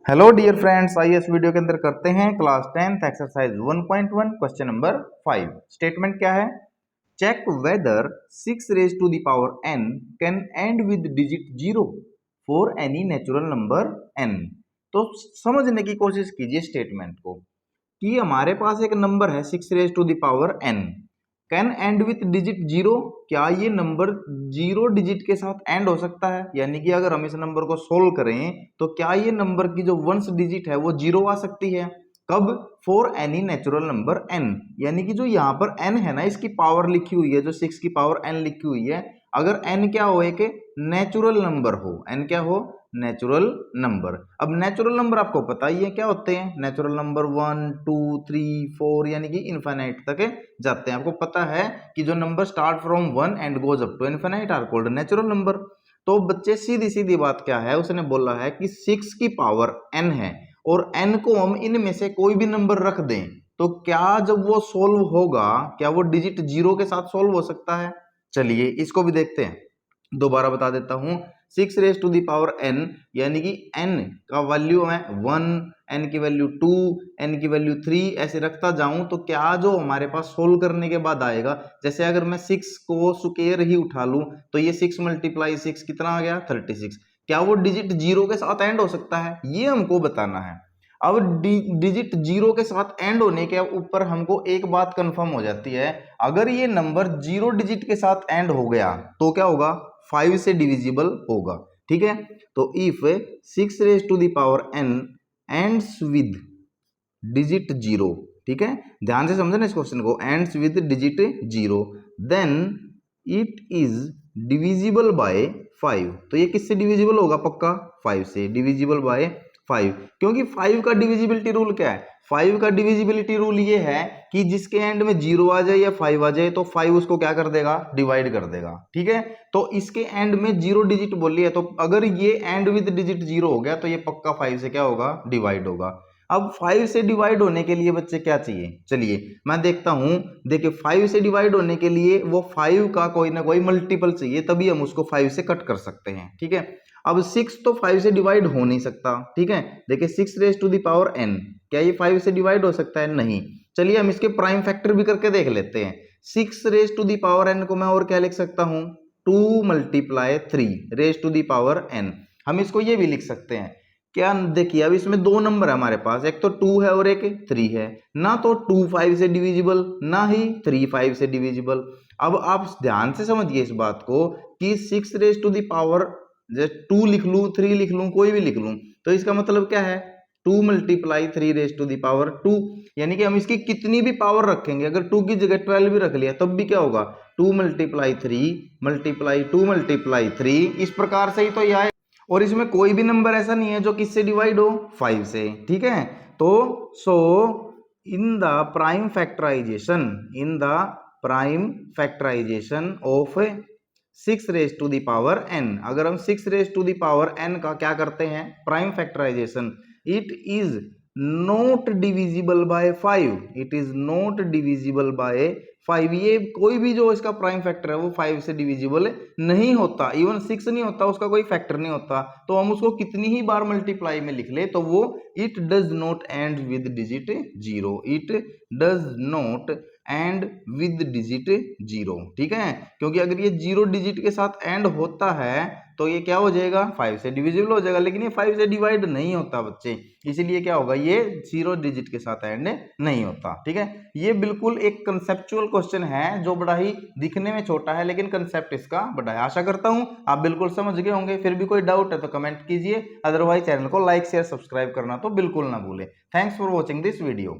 Hello dear friends, आइए इस video के अंदर करते हैं class 10th exercise 1.1 question number 5। Statement क्या है? Check whether 6 raise to the power n can end with digit 0 for any natural number n। तो समझने की कोशिश कीजिए स्टेटमेंट को कि हमारे पास एक नंबर है 6 raise to the power n can end with digit 0। क्या ये नंबर 0 डिजिट के साथ एंड हो सकता है? यानी कि अगर हम इस नंबर को सोल्व करें तो क्या ये नंबर की जो वंस डिजिट है वो 0 आ सकती है? कब? For any natural number n। यानी कि जो यहाँ पर n है ना, इसकी पावर लिखी हुई है, जो 6 की पावर n लिखी हुई है, अगर n क्या हो, एक नेचुरल नंबर हो, n क्या हो, नेचुरल नंबर। अब नेचुरल नंबर आपको पता ही है क्या होते हैं। नेचुरल नंबर 1 2 3 4 यानी कि इनफाइनाइट तक जाते हैं। आपको पता है कि जो number start from 1 and goes up to infinite are called natural number. तो बच्चे सीधी सीधी बात क्या है, उसने बोला है कि 6 की पावर n है और n को हम इनमें से कोई भी नंबर रख दें तो क्या जब वो सोल्व होगा, क्या वो डिजिट 0 के साथ सोल्व हो सकता है? चलिए इसको भी देखते हैं। दोबारा बता देता हूं, 6 raise to the power n यानी कि n का वैल्यू है 1, n की वैल्यू 2, n की वैल्यू 3, ऐसे रखता जाऊं तो क्या जो हमारे पास सोल्व करने के बाद आएगा, जैसे अगर मैं 6 को स्क्वायर ही उठा लूं तो ये 6 मल्टीप्लाई 6 कितना आ गया, 36। क्या वो डिजिट 0 के साथ एंड हो सकता है? ये हमको बताना है। अब डिजिट 0 के साथ एंड होने के ऊपर हमको एक बात कंफर्म हो जाती है, अगर ये नंबर 0 डिजिट के साथ एंड हो गया तो क्या होगा, 5 से डिविजिबल होगा। ठीक है, तो if 6 raise to the power n ends with digit 0, ठीक है, ध्यान से समझना इस क्वेश्चन को, ends with digit 0 then it is divisible by 5। तो ये किससे डिविजिबल होगा? पक्का 5 से डिविजिबल बाय 5, क्योंकि 5 का डिविजिबिलिटी रूल क्या है? 5 का डिविजिबिलिटी रूल ये है कि जिसके एंड में 0 आ जाए या 5 आ जाए तो 5 उसको क्या कर देगा, डिवाइड कर देगा। ठीक है, तो इसके एंड में 0 डिजिट बोली है, तो अगर ये एंड विद डिजिट 0 हो गया तो ये पक्का 5 से क्या होगा, डिवाइड होगा। अब 5 से डिवाइड होने के लिए बच्चे क्या चाहिए? चलिए मैं देखता हूं। देखिए 5 से डिवाइड होने के लिए वो 5 का कोई ना कोई मल्टीपल चाहिए, तभी हम उसको 5 से कट कर सकते हैं। ठीक है, अब 6 तो 5 से डिवाइड हो नहीं सकता। ठीक है, देखिए 6 raise to the power n, क्या ये 5 से डिवाइड हो सकता है? नहीं। चलिए हम इसके प्राइम फैक्टर भी करके देख लेते हैं। 6 raise to the power n को मैं और क्या लिख सकता हूं, 2 multiply 3 raise to the power n। हम इसको ये भी लिख सकते हैं। क्या देखिए, अब इसमें दो नंबर है हमारे पास, एक तो 2 है और एक 3 है ना, तो 2 5 से डिविजिबल ना ही 3 5 से डिविजिबल। अब आप ध्यान से समझिए इस बात को कि 6 रेज टू द पावर 2 लिख लूं, 3 लिख लूं, कोई भी लिख लूं, तो इसका मतलब क्या है, 2 multiply 3 raise to the power 2। यानी कि हम इसकी कितनी भी पावर रखेंगे, अगर 2 की जगह 12 भी रख लिया तब भी क्या होगा, 2 मल्टीप्लाई 3 मल्टीप्लाई 2 मल्टीप्लाई 3, इस प्रकार से ही तो यह। और इसमें कोई भी नंबर ऐसा नहीं है जो किससे डिवाइड हो, 5 से। ठीक है, तो so in the prime factorization, in the prime factorization of 6 raise to the power n, अगर हम 6 raise to the power n का क्या करते हैं, prime factorization, it is not divisible by 5, it is not divisible by 5। ये कोई भी जो इसका प्राइम फैक्टर है वो 5 से डिविजिबल नहीं होता, इवन 6 नहीं होता, उसका कोई फैक्टर नहीं होता। तो हम उसको कितनी ही बार मल्टीप्लाई में लिख ले तो वो it does not and with digit 0, it does not and with digit 0। ठीक है, क्योंकि अगर ये 0 डिजिट के साथ एंड होता है तो ये क्या हो जाएगा, 5 से डिविजिबल हो जाएगा, लेकिन ये 5 से डिवाइड नहीं होता बच्चे, इसीलिए क्या होगा, ये 0 डिजिट के साथ एंड नहीं होता। ठीक है, ये बिल्कुल एक कंसेप्चुअल क्वेश्चन है जो बड़ा ही दिखने में छोटा है लेकिन कंसेप्ट इसका बड़ा है। आशा करता हूं आप बिल्कुल समझ गए होंगे। फिर भी कोई डाउट है तो कमेंट कीजिए, अदरवाइज चैनल को लाइक शेयर सब्सक्राइब करना तो बिल्कुल ना भूलें। Thanks for watching this video.